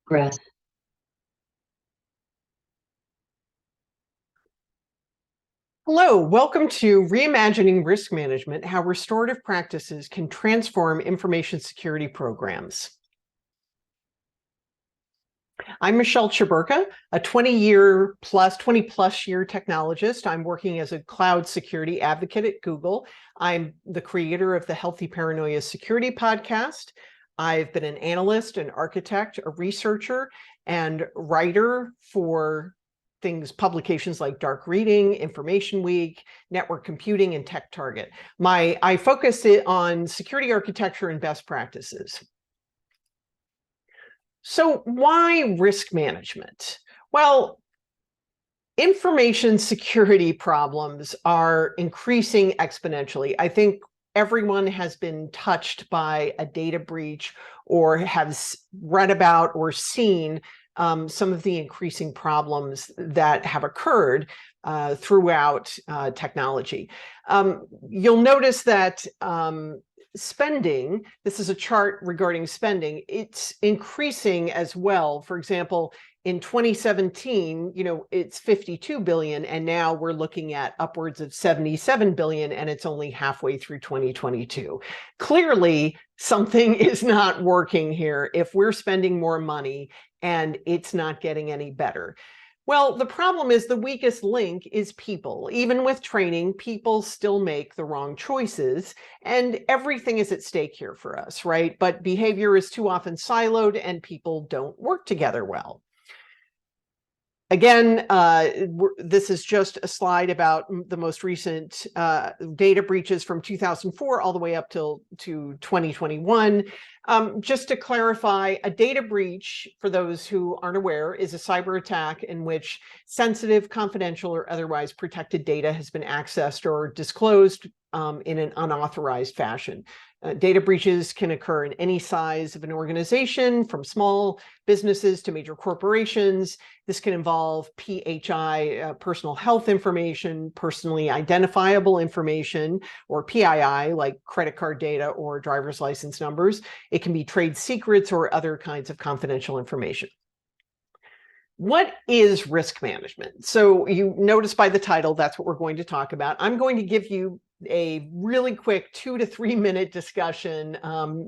Breath. Hello, welcome to Reimagining Risk Management, how restorative practices can transform information security programs. I'm Michelle Chaburka, a 20 plus year technologist. I'm working as a cloud security advocate at Google. I'm the creator of the Healthy Paranoia Security podcast. I've been an analyst, an architect, a researcher, and writer for publications like Dark Reading, Information Week, Network Computing, and Tech Target. I focus on security architecture and best practices. So why risk management? Well, information security problems are increasing exponentially. I think everyone has been touched by a data breach or has read about or seen some of the increasing problems that have occurred throughout technology. You'll notice that spending, this is a chart regarding spending, it's increasing as well. For example, in 2017, it's 52 billion, and now we're looking at upwards of 77 billion, and it's only halfway through 2022. Clearly, something is not working here if we're spending more money and it's not getting any better. Well, the problem is the weakest link is people. Even with training, people still make the wrong choices, and everything is at stake here for us, right? But behavior is too often siloed and people don't work together well. Again, this is just a slide about the most recent data breaches from 2004 all the way up to 2021. Just to clarify, a data breach, for those who aren't aware, is a cyber attack in which sensitive, confidential, or otherwise protected data has been accessed or disclosed in an unauthorized fashion. Data breaches can occur in any size of an organization, from small businesses to major corporations. This can involve PHI, personal health information, personally identifiable information, or PII, like credit card data or driver's license numbers. It can be trade secrets or other kinds of confidential information. What is risk management? So you notice by the title, that's what we're going to talk about. I'm going to give you a really quick 2 to 3 minute discussion,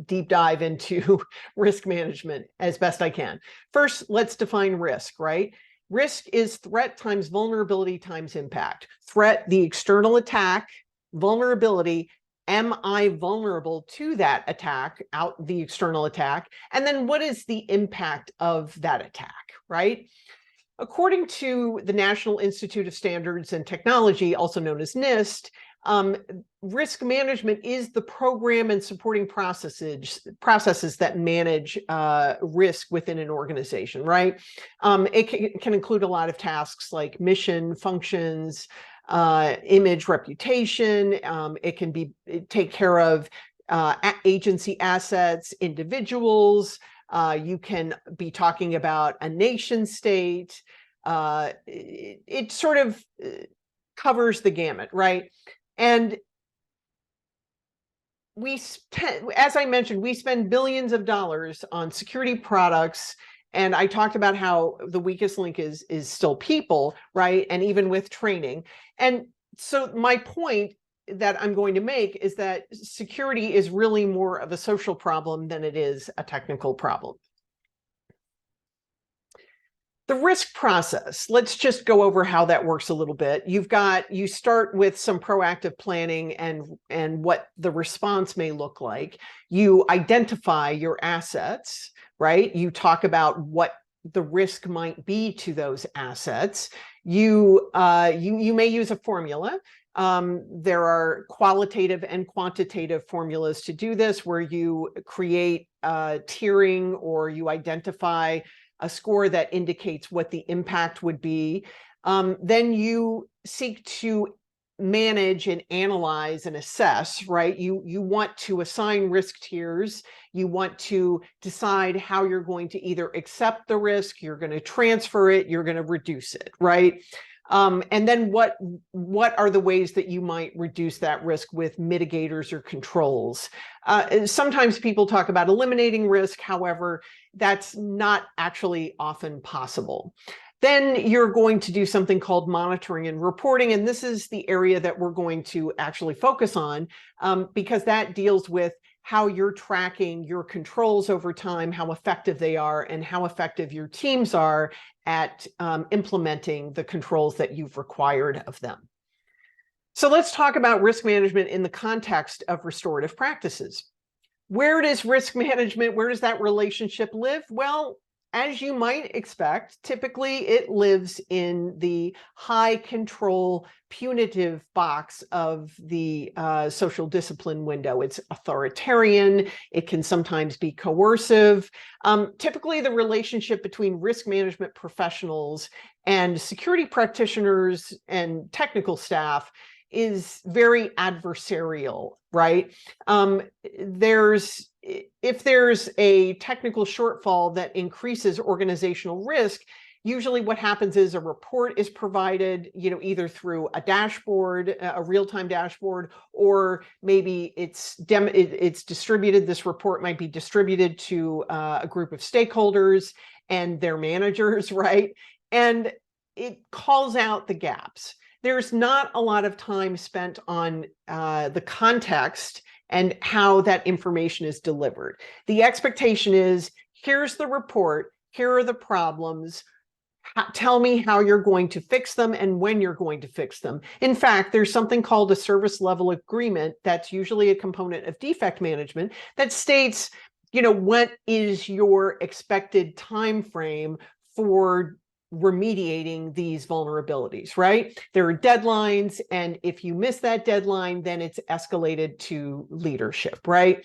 deep dive into risk management as best I can. First, let's define risk, right? Risk is threat times vulnerability times impact. Threat, the external attack. Vulnerability, am I vulnerable to that attack, the external attack? And then what is the impact of that attack, right? According to the National Institute of Standards and Technology, also known as NIST, risk management is the program and supporting processes that manage risk within an organization, right? It can include a lot of tasks like mission, functions, image, reputation. It can take care of agency assets, individuals. You can be talking about a nation state. It sort of covers the gamut, right? And as I mentioned, we spend billions of dollars on security products. And I talked about how the weakest link is still people, right? And even with training. And so my point that I'm going to make is that security is really more of a social problem than it is a technical problem. The risk process, let's just go over how that works a little bit. You start with some proactive planning and what the response may look like. You identify your assets, right? You talk about what the risk might be to those assets. You may use a formula. There are qualitative and quantitative formulas to do this, where you create tiering, or you identify a score that indicates what the impact would be. Then you seek to manage and analyze and assess, right? You want to assign risk tiers. You want to decide how you're going to either accept the risk, you're going to transfer it, you're going to reduce it, right? And then what are the ways that you might reduce that risk with mitigators or controls? Sometimes people talk about eliminating risk. However, that's not actually often possible. Then you're going to do something called monitoring and reporting. And this is the area that we're going to actually focus on, because that deals with how you're tracking your controls over time, how effective they are, and how effective your teams are at implementing the controls that you've required of them. So let's talk about risk management in the context of restorative practices. Where does risk management, where does that relationship live? Well, as you might expect, typically it lives in the high control punitive box of the social discipline window. It's authoritarian. It can sometimes be coercive. Typically, the relationship between risk management professionals and security practitioners and technical staff is very adversarial, right? If there's a technical shortfall that increases organizational risk, usually what happens is a report is provided, either through a dashboard, a real-time dashboard, or maybe it's distributed. This report might be distributed to a group of stakeholders and their managers, right? And it calls out the gaps. There's not a lot of time spent on the context and how that information is delivered. The expectation is, here's the report, here are the problems, tell me how you're going to fix them and when you're going to fix them. In fact, there's something called a service level agreement that's usually a component of defect management that states, what is your expected time frame for remediating these vulnerabilities, right? There are deadlines, and if you miss that deadline, then it's escalated to leadership, right?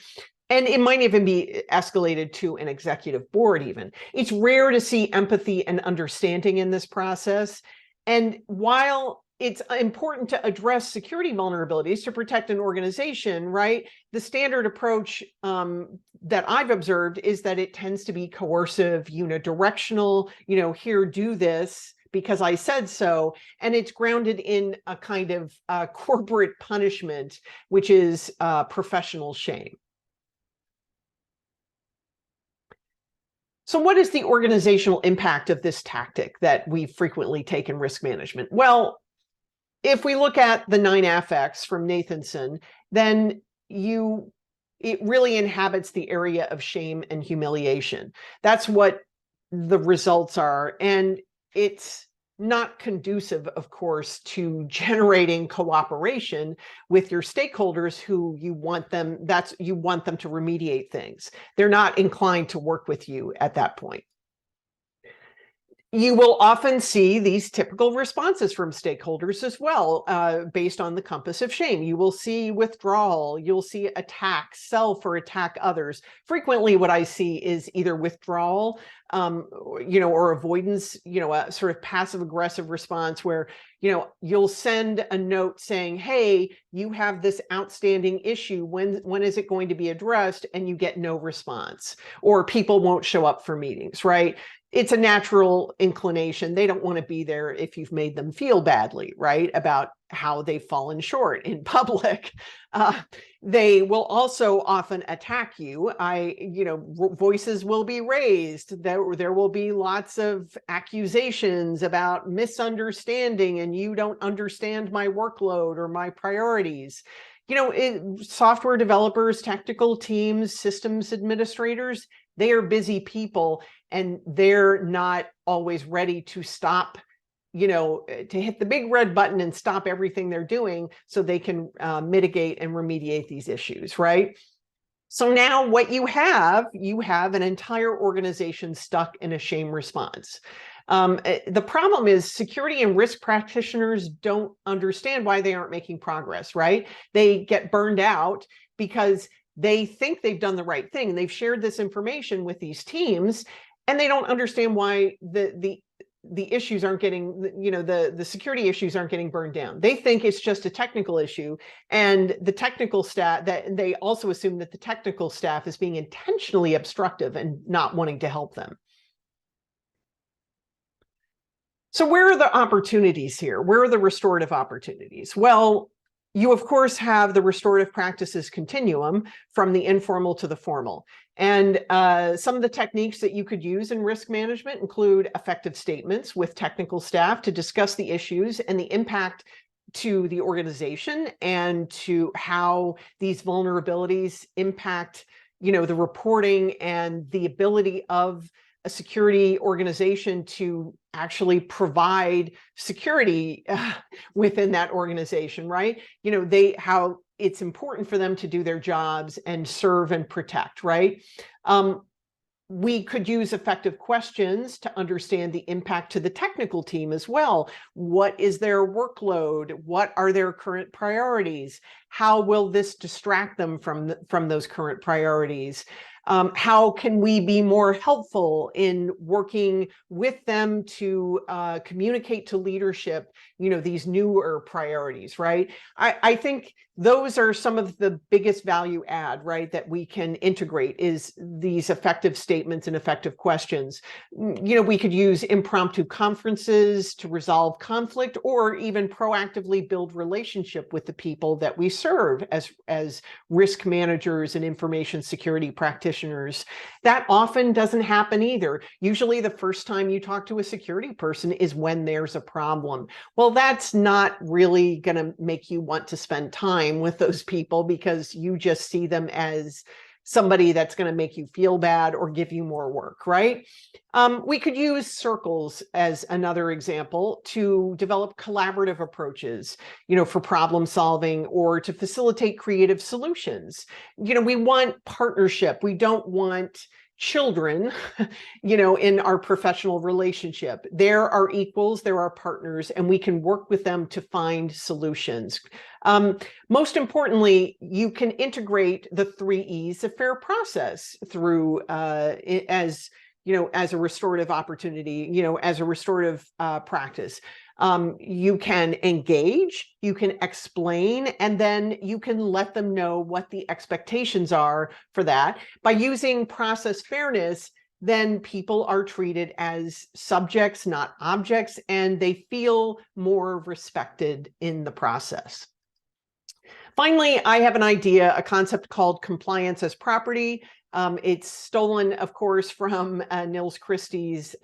And it might even be escalated to an executive board even. It's rare to see empathy and understanding in this process. And while it's important to address security vulnerabilities to protect an organization, right? The standard approach that I've observed is that it tends to be coercive, unidirectional, here, do this because I said so. And it's grounded in a kind of corporate punishment, which is professional shame. So what is the organizational impact of this tactic that we frequently take in risk management? Well, if we look at the 9 affects from Nathanson, then it really inhabits the area of shame and humiliation. That's what the results are. And it's not conducive, of course, to generating cooperation with your stakeholders who you want them to remediate things. They're not inclined to work with you at that point. You will often see these typical responses from stakeholders as well, based on the compass of shame. You will see withdrawal, you'll see attack, self or attack others. Frequently what I see is either withdrawal, or avoidance, a sort of passive aggressive response where, you'll send a note saying, hey, you have this outstanding issue. When is it going to be addressed? And you get no response, or people won't show up for meetings, right? It's a natural inclination. They don't want to be there if you've made them feel badly, right, about how they've fallen short in public. They will also often attack you. Voices will be raised. There will be lots of accusations about misunderstanding, and you don't understand my workload or my priorities. Software developers, technical teams, systems administrators, they are busy people, and they're not always ready to stop, to hit the big red button and stop everything they're doing so they can mitigate and remediate these issues, right? So now what you have an entire organization stuck in a shame response. The problem is security and risk practitioners don't understand why they aren't making progress, right? They get burned out because they think they've done the right thing. They've shared this information with these teams, and they don't understand why the issues aren't getting, the security issues aren't getting burned down. They think it's just a technical issue, and the technical staff, that they also assume that the technical staff is being intentionally obstructive and not wanting to help them. So where are the opportunities here? Where are the restorative opportunities? Well, you of course have the restorative practices continuum from the informal to the formal. And some of the techniques that you could use in risk management include effective statements with technical staff to discuss the issues and the impact to the organization and to how these vulnerabilities impact, the reporting and the ability of a security organization to actually provide security within that organization, right? How it's important for them to do their jobs and serve and protect, right? We could use effective questions to understand the impact to the technical team as well. What is their workload? What are their current priorities? How will this distract them from those current priorities? How can we be more helpful in working with them to communicate to leadership, these newer priorities, right? I think those are some of the biggest value add, right, that we can integrate is these effective statements and effective questions. We could use impromptu conferences to resolve conflict or even proactively build relationship with the people that we serve as risk managers and information security practitioners. That often doesn't happen either. Usually the first time you talk to a security person is when there's a problem. Well, that's not really going to make you want to spend time with those people because you just see them as somebody that's going to make you feel bad or give you more work, right? We could use circles as another example to develop collaborative approaches, for problem solving or to facilitate creative solutions. We want partnership. We don't want children, in our professional relationship. There are equals, there are partners, and we can work with them to find solutions. Most importantly, you can integrate the 3 E's of fair process through as a restorative opportunity, as a restorative practice. You can engage, you can explain, and then you can let them know what the expectations are for that. By using process fairness, then people are treated as subjects, not objects, and they feel more respected in the process. Finally, I have an idea, a concept called compliance as property. It's stolen, of course, from Nils Christie's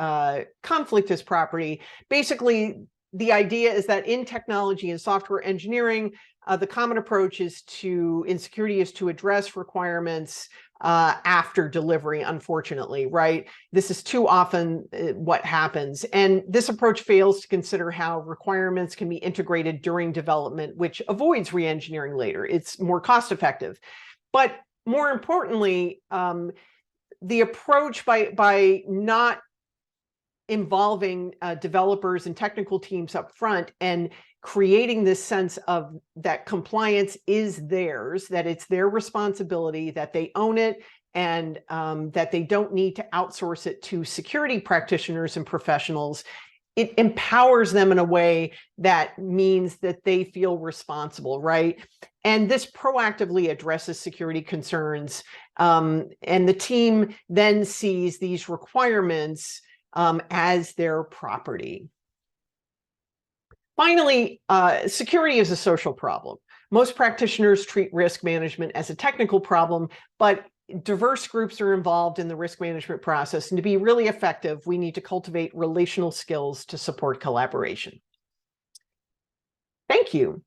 conflict as property. Basically, the idea is that in technology and software engineering, the common approach in security is to address requirements after delivery, unfortunately, right? This is too often what happens. And this approach fails to consider how requirements can be integrated during development, which avoids re-engineering later. It's more cost effective. But more importantly, the approach by not involving developers and technical teams up front and creating this sense of that compliance is theirs, that it's their responsibility, that they own it, and that they don't need to outsource it to security practitioners and professionals. It empowers them in a way that means that they feel responsible, right? And this proactively addresses security concerns. And the team then sees these requirements as their property. Finally, security is a social problem. Most practitioners treat risk management as a technical problem, but diverse groups are involved in the risk management process. And to be really effective, we need to cultivate relational skills to support collaboration. Thank you.